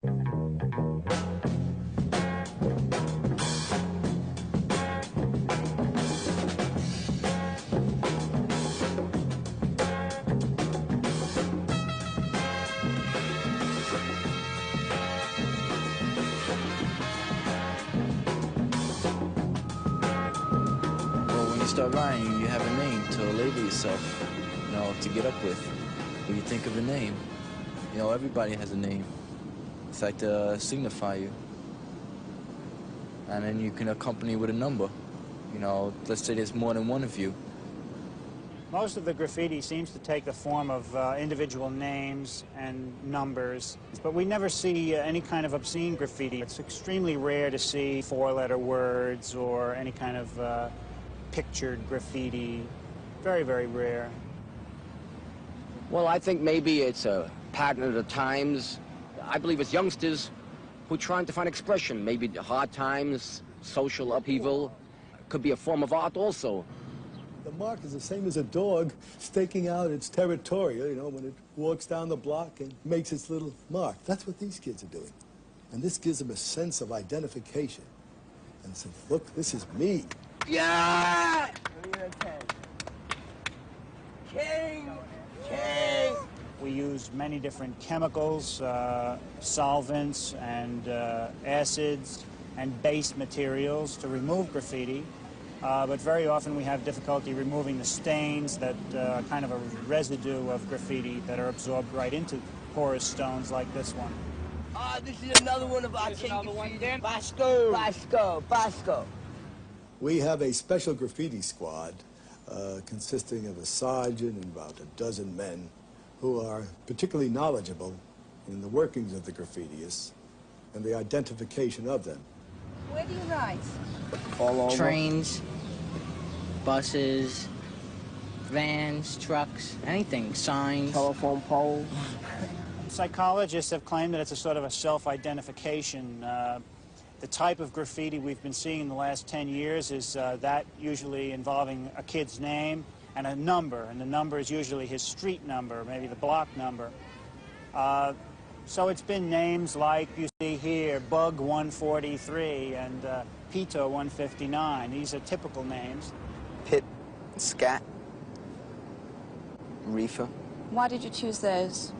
Start writing, you have a name to label yourself, you know, to get up with. When you think of a name, you know, everybody has a name. It's like to signify you. And then you can accompany with a number. You know, let's say there's more than one of you. Most of the graffiti seems to take the form of individual names and numbers, but we never see any kind of obscene graffiti. It's extremely rare to see four-letter words or any kind of pictured graffiti. Very, very rare. Well, I think maybe it's a pattern of the times. I believe it's youngsters who are trying to find expression. Maybe hard times, social upheaval. Could be a form of art also. The mark is the same as a dog staking out its territorial, you know, when it walks down the block and makes its little mark. That's what these kids are doing. And this gives them a sense of identification. And say, look, this is me. Yeah! King! King! We use many different chemicals, solvents, and acids, and base materials to remove graffiti. But very often we have difficulty removing the stains that kind of a residue of graffiti that are absorbed right into porous stones like this one. This is another one of our king graffiti. Bosco. We have a special graffiti squad consisting of a sergeant and about a dozen men who are particularly knowledgeable in the workings of the graffitiists and the identification of them. Where do you write? All over. Trains, buses, vans, trucks, anything, signs. Telephone poles. Psychologists have claimed that it's a sort of a self-identification. The type of graffiti we've been seeing in the last 10 years is that usually involving a kid's name and a number, and the number is usually his street number, maybe the block number. So it's been names like you see here, Bug 143 and Pito 159. These are typical names. Pit, Scat, Reefer. Why did you choose those?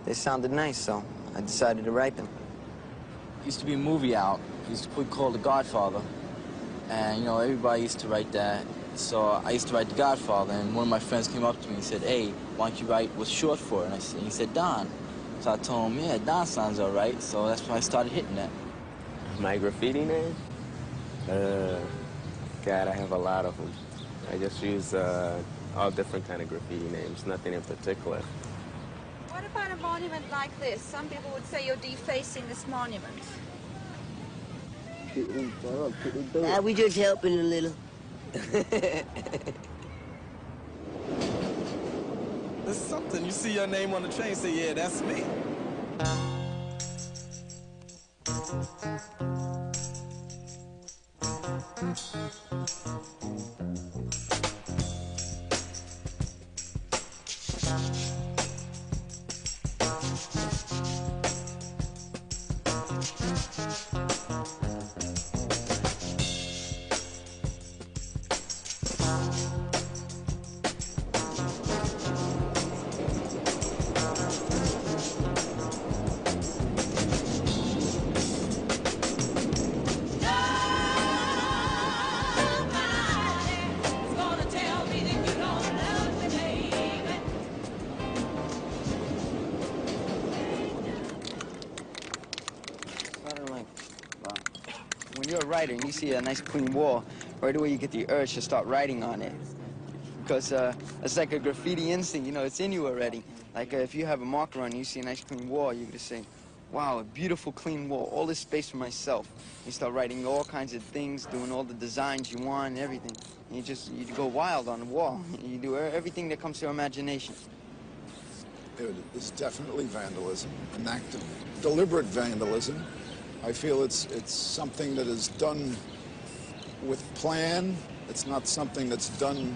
They sounded nice, so I decided to write them. Used to be a movie out. It used to be called The Godfather. And, you know, everybody used to write that. So I used to write The Godfather, and one of my friends came up to me and said, hey, why don't you write what's short for it? And he said, Don. So I told him, yeah, Don sounds all right. So that's when I started hitting that. My graffiti name? God, I have a lot of them. I just use all different kind of graffiti names, nothing in particular. What about a monument like this? Some people would say you're defacing this monument. We just helping a little. This is something. You see your name on the train, say, yeah, that's me. When you're a writer and you see a nice clean wall, right away you get the urge to start writing on it. Because it's like a graffiti instinct, you know, it's in you already. Like if you have a marker on and you see a nice clean wall, you just say, wow, a beautiful clean wall, all this space for myself. You start writing all kinds of things, doing all the designs you want and everything. And you go wild on the wall. You do everything that comes to your imagination. It is definitely vandalism, an act of deliberate vandalism. I feel it's something that is done with plan. It's not something that's done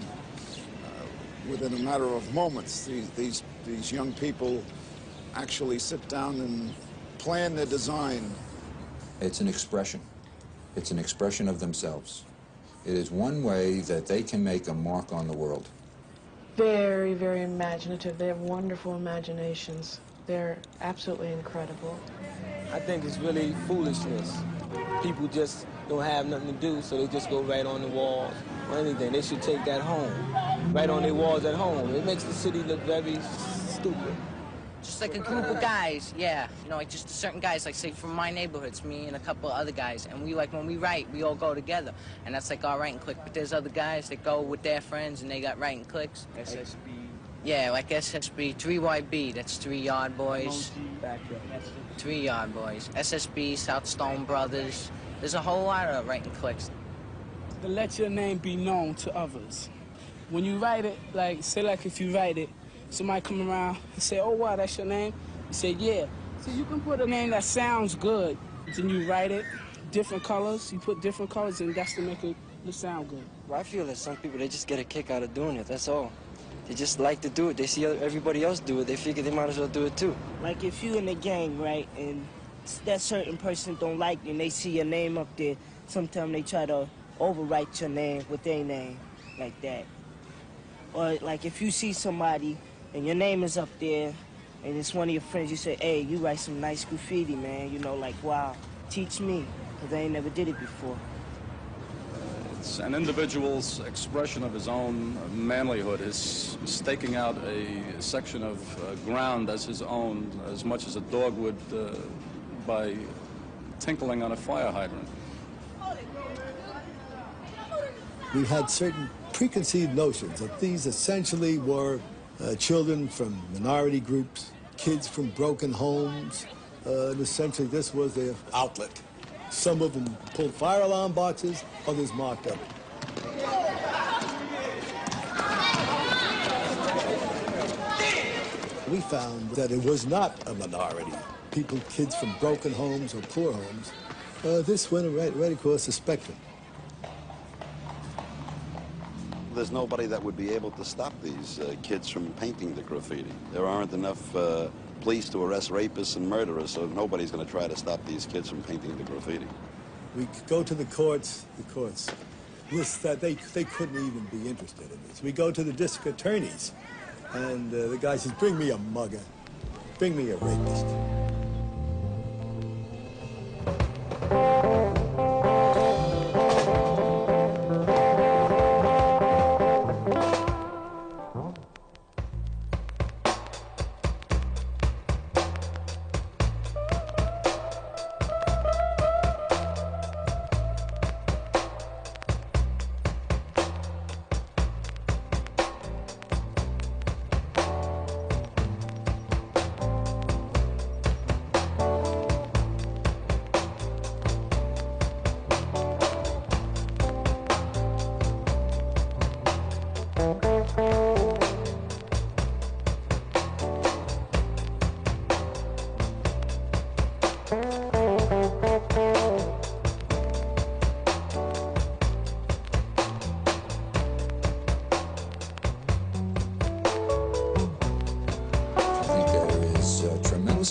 within a matter of moments. These young people actually sit down and plan their design. It's an expression. It's an expression of themselves. It is one way that they can make a mark on the world. Very, very imaginative. They have wonderful imaginations. They're absolutely incredible. I think it's really foolishness. People just don't have nothing to do, so they just go right on the walls or anything. They should take that home, right on their walls at home. It makes the city look very stupid. Just like a group of guys, yeah. You know, like just certain guys, like say from my neighborhood, it's me and a couple of other guys. And we, like, when we write, we all go together. And that's like our writing clique. But there's other guys that go with their friends and they got writing cliques. SSB. Yeah, like SSB, 3YB, that's 3 Yard Boys. 3 Yard Boys. SSB, South Stone Brothers. There's a whole lot of writing cliques. To let your name be known to others. When you write it, like, say like if you write it, somebody come around and say, oh, wow, that's your name? You say, yeah. So you can put a name that sounds good. Then you write it, different colors. You put different colors, and that's to make it sound good. Well, I feel that some people, they just get a kick out of doing it, that's all. They just like to do it. They see everybody else do it. They figure they might as well do it too. Like if you in a gang, right, and that certain person don't like you and they see your name up there, sometimes they try to overwrite your name with their name, like that. Or like if you see somebody and your name is up there and it's one of your friends, you say, hey, you write some nice graffiti, man. You know, like, wow, teach me, because I ain't never did it before. It's an individual's expression of his own manlyhood, is staking out a section of ground as his own, as much as a dog would by tinkling on a fire hydrant. We had certain preconceived notions that these essentially were children from minority groups, kids from broken homes, and essentially this was their outlet. Some of them pulled fire alarm boxes, others marked up. We found that it was not a minority. People, kids from broken homes or poor homes, this went right across the spectrum. There's nobody that would be able to stop these kids from painting the graffiti. There aren't enough police to arrest rapists and murderers, so nobody's going to try to stop these kids from painting the graffiti. We go to the courts list that they couldn't even be interested in this. We go to the district attorneys, and the guy says, bring me a mugger, bring me a rapist.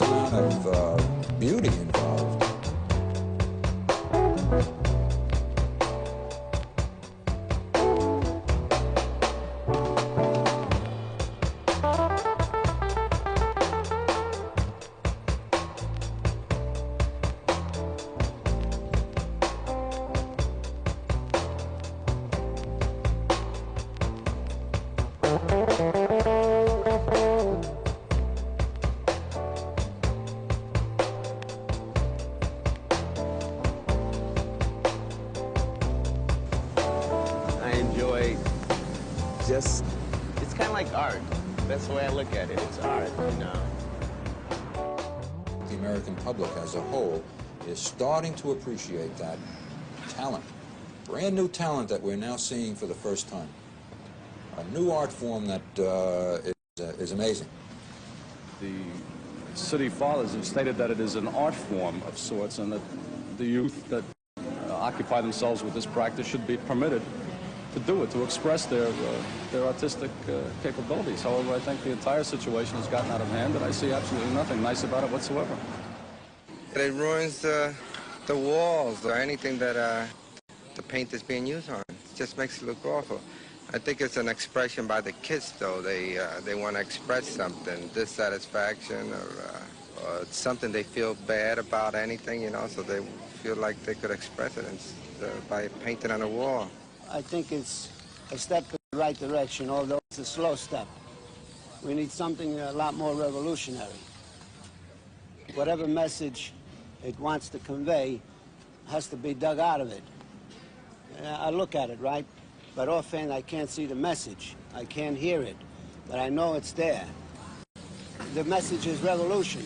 amount of beauty involved. It's kind of like art. That's the way I look at it. It's art, you know. The American public as a whole is starting to appreciate that talent, brand new talent that we're now seeing for the first time. A new art form that is amazing. The city fathers have stated that it is an art form of sorts, and that the youth that occupy themselves with this practice should be permitted to do it, to express their artistic capabilities. However, I think the entire situation has gotten out of hand, and I see absolutely nothing nice about it whatsoever. It ruins the walls or anything that the paint is being used on. It just makes it look awful. I think it's an expression by the kids, though. They want to express something, dissatisfaction or something they feel bad about anything, you know, so they feel like they could express it by painting on a wall. I think it's a step in the right direction, although it's a slow step. We need something a lot more revolutionary. Whatever message it wants to convey has to be dug out of it. I look at it, right? But offhand, I can't see the message. I can't hear it, but I know it's there. The message is revolution.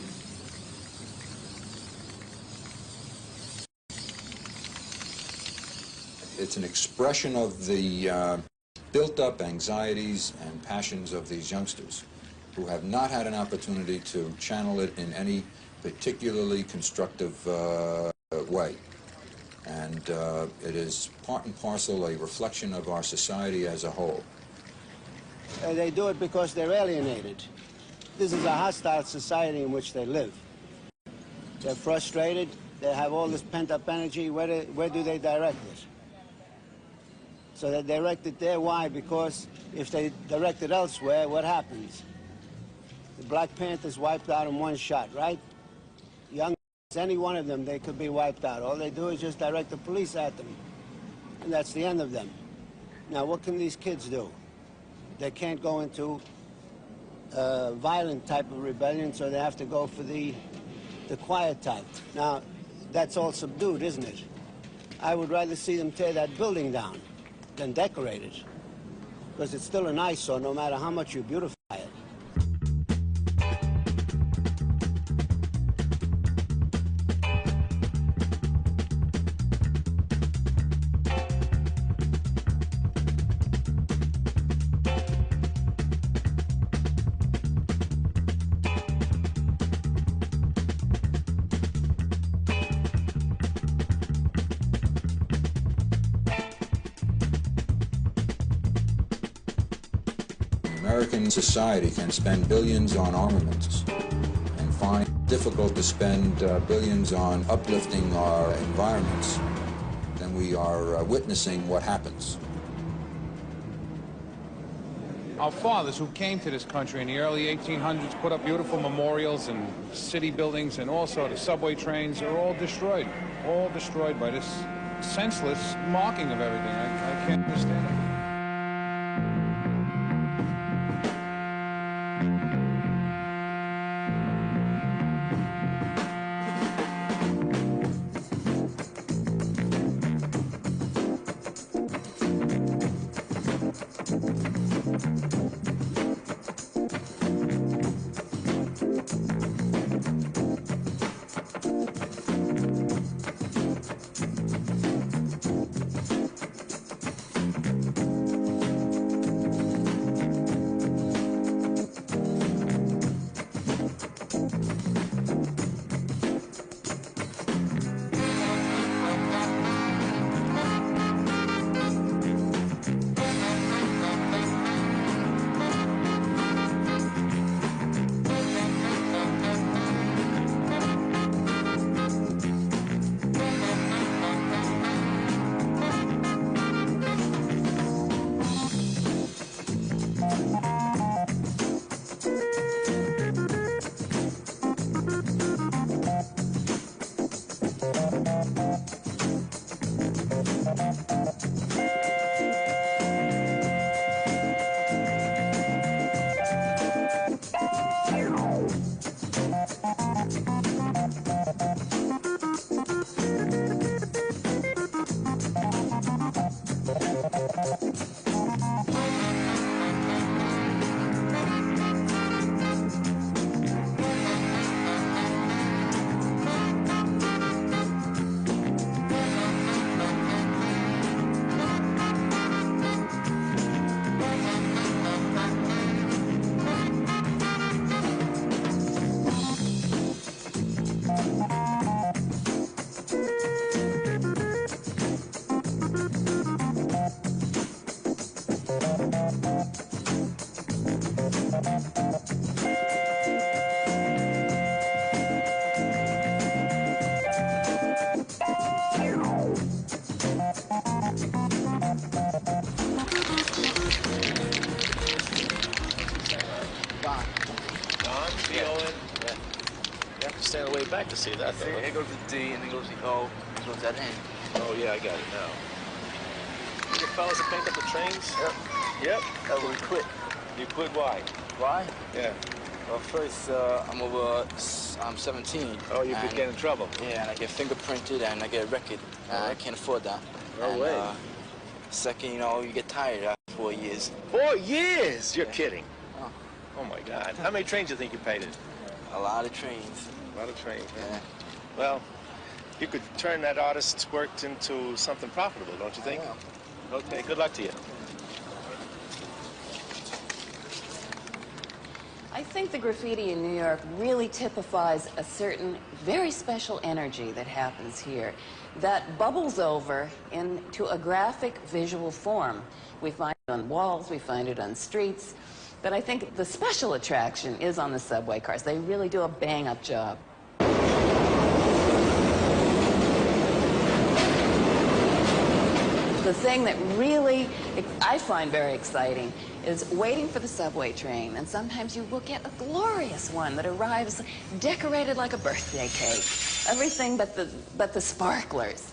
It's an expression of the built-up anxieties and passions of these youngsters who have not had an opportunity to channel it in any particularly constructive way. And it is part and parcel a reflection of our society as a whole. They do it because they're alienated. This is a hostile society in which they live. They're frustrated. They have all this pent-up energy. Where do they direct it? So they direct it there. Why? Because if they direct it elsewhere, what happens? The Black Panthers wiped out in one shot, right? Young, any one of them, they could be wiped out. All they do is just direct the police at them. And that's the end of them. Now, what can these kids do? They can't go into violent type of rebellion, so they have to go for the quiet type. Now, that's all subdued, isn't it? I would rather see them tear that building down than decorate it, because it's still an eyesore no matter how much you beautify it. American society can spend billions on armaments and find it difficult to spend billions on uplifting our environments, then we are witnessing what happens. Our fathers who came to this country in the early 1800s put up beautiful memorials and city buildings, and also the subway trains are all destroyed by this senseless marking of everything. I can't understand it. like to see that, See, though. here goes the D, and then goes the O, and goes that N. Oh, yeah, I got it now. You the fellas that paint up the trains? Yep. Yep. We quit. You quit why? Why? Yeah. Well, first, I'm 17. Oh, you could and- get in trouble. Yeah, and I get fingerprinted, and I get a record. I can't afford that. No way. Second, you know, you get tired after 4 years. 4 years? You're kidding. Oh. Oh, my God. How many trains do you think you painted? A lot of trains. A lot of trains, man. Yeah. Well, you could turn that artist's work into something profitable, don't you think? Okay, good luck to you. I think the graffiti in New York really typifies a certain very special energy that happens here that bubbles over into a graphic visual form. We find it on walls, we find it on streets, but I think the special attraction is on the subway cars. They really do a bang-up job. The thing that really I find very exciting is waiting for the subway train, and sometimes you will get a glorious one that arrives decorated like a birthday cake. Everything but the sparklers.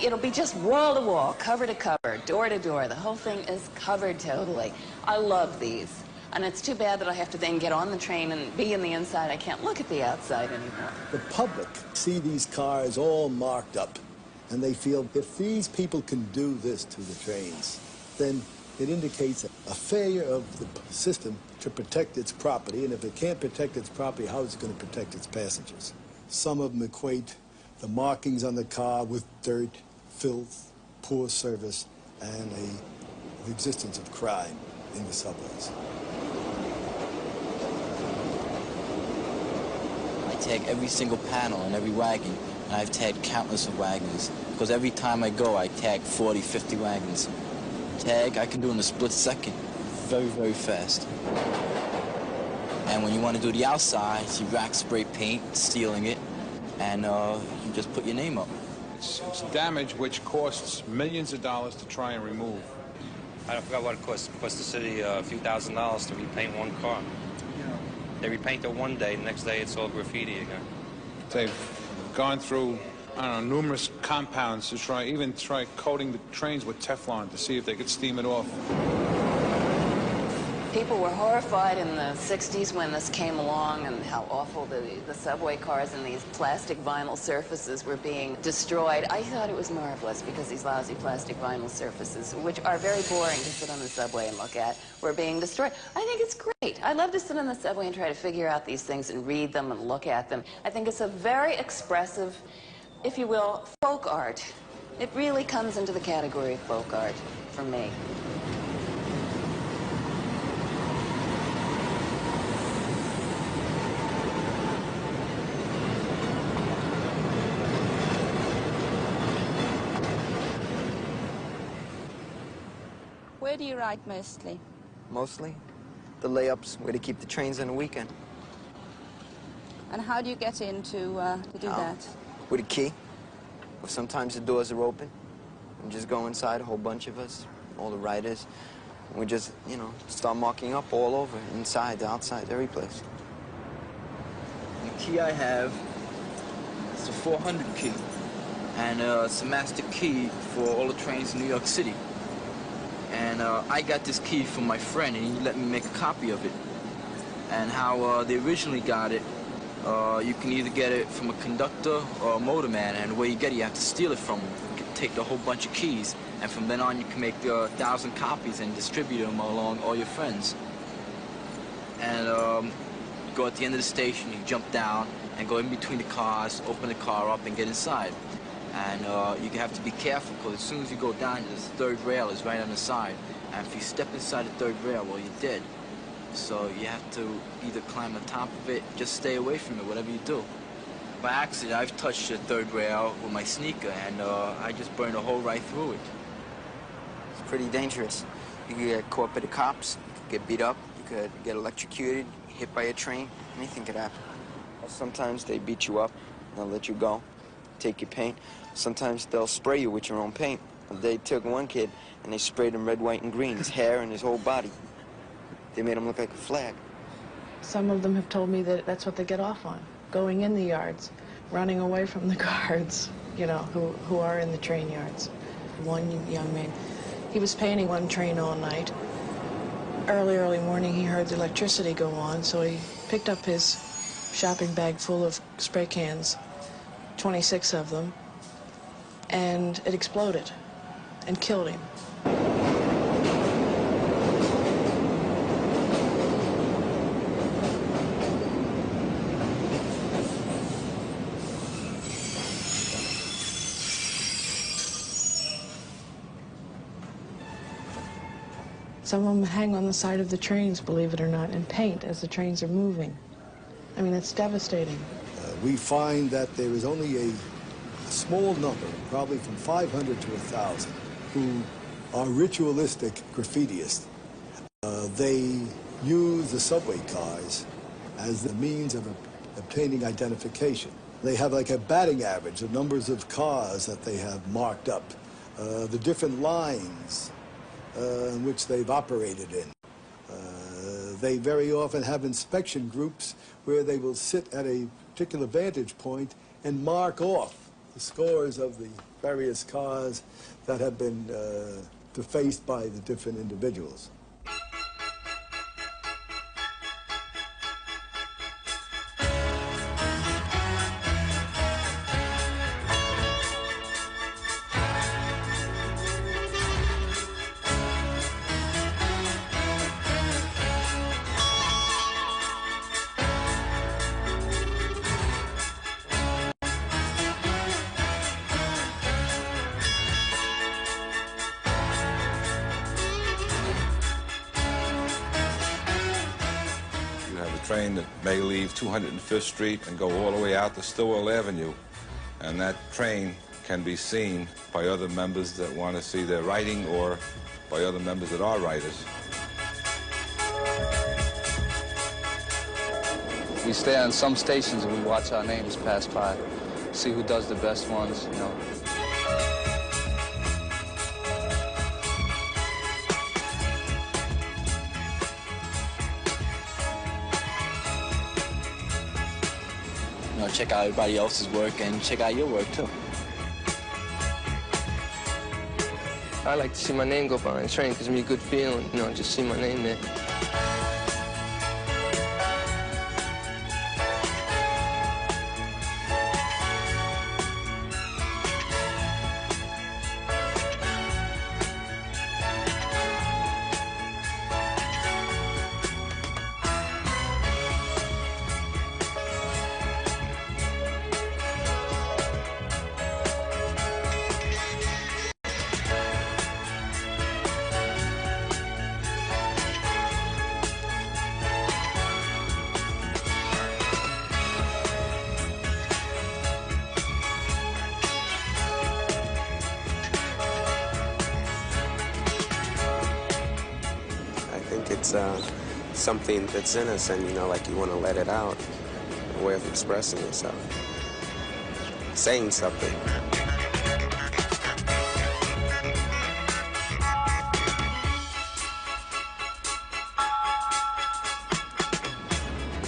It'll be just wall to wall, cover to cover, door to door. The whole thing is covered totally. I love these. And it's too bad that I have to then get on the train and be in the inside. I can't look at the outside anymore. The public see these cars all marked up, and they feel if these people can do this to the trains, then it indicates a failure of the system to protect its property, and if it can't protect its property, how is it going to protect its passengers? Some of them equate the markings on the car with dirt, filth, poor service, and the existence of crime in the subways. I tag every single panel on every wagon, and I've tagged countless of wagons, because every time I go, I tag 40, 50 wagons. Tag, I can do in a split second, very, very fast. And when you want to do the outside, you rack spray paint, sealing it, and you just put your name up. It's damage which costs millions of dollars to try and remove. I forgot what it costs. It costs the city a few $1,000s to repaint one car. They repaint it one day, the next day it's all graffiti again. They've gone through, I don't know, numerous compounds to try coating the trains with Teflon to see if they could steam it off. People were horrified in the 60s when this came along and how awful the subway cars and these plastic vinyl surfaces were being destroyed. I thought it was marvelous because these lousy plastic vinyl surfaces, which are very boring to sit on the subway and look at, were being destroyed. I think it's great. I love to sit on the subway and try to figure out these things and read them and look at them. I think it's a very expressive, if you will, folk art. It really comes into the category of folk art for me. Where do you write mostly? Mostly the layups where they keep the trains on the weekend. And how do you get in to do that? With a key. Or sometimes the doors are open. And just go inside, a whole bunch of us, all the writers. And we just, you know, start marking up all over, inside, outside, every place. The key I have is a 400 key. And it's a master key for all the trains in New York City. And I got this key from my friend, and he let me make a copy of it. And how they originally got it, you can either get it from a conductor or a motorman, and the way you get it, you have to steal it from them. You can take the whole bunch of keys, and from then on, you can make 1,000 copies and distribute them along all your friends. And you go at the end of the station, you jump down, and go in between the cars, open the car up, and get inside. And you have to be careful, because as soon as you go down, this third rail is right on the side. And if you step inside the third rail, well, you're dead. So you have to either climb on top of it, just stay away from it, whatever you do. By accident, I've touched the third rail with my sneaker, and I just burned a hole right through it. It's pretty dangerous. You could get caught by the cops, you could get beat up, you could get electrocuted, hit by a train, anything could happen. Sometimes they beat you up, they'll let you go, take your paint. Sometimes they'll spray you with your own paint. They took one kid and they sprayed him red, white, and green, his hair and his whole body. They made him look like a flag. Some of them have told me that that's what they get off on. going in the yards, running away from the guards, you know, who are in the train yards. One young man, he was painting one train all night. Early morning, he heard the electricity go on, so he picked up his shopping bag full of spray cans, 26 of them, and it exploded and killed him. Some of them hang on the side of the trains, believe it or not, and paint as the trains are moving. I mean, it's devastating. We find that there is only a small number, probably from 500 to 1,000, who are ritualistic graffitiists. They use the subway cars as the means of obtaining identification. They have like a batting average, the numbers of cars that they have marked up, the different lines in which they've operated in. They very often have inspection groups where they will sit at a particular vantage point and mark off the scores of the various cars that have been defaced by the different individuals. Train that may leave 205th Street and go all the way out to Stillwell Avenue. And that train can be seen by other members that want to see their writing or by other members that are writers. We stay on some stations and we watch our names pass by, see who does the best ones, you know. Check out everybody else's work and check out your work too. I like to see my name go by on the train. It gives me a good feeling, you know, just see my name there. It's something that's in us, and you know, like you want to let it out, a way of expressing yourself, saying something.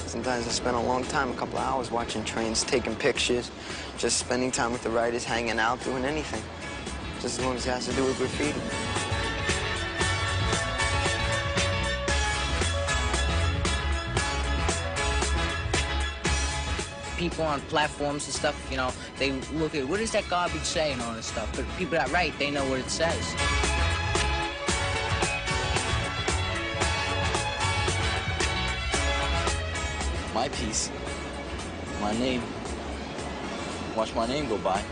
Sometimes I spend a long time, a couple of hours watching trains, taking pictures, just spending time with the writers, hanging out, doing anything, just as long as it has to do with graffiti. People on platforms and stuff, you know, they look at, what does that garbage say and all this stuff? But people that write, they know what it says. My piece, my name, watch my name go by.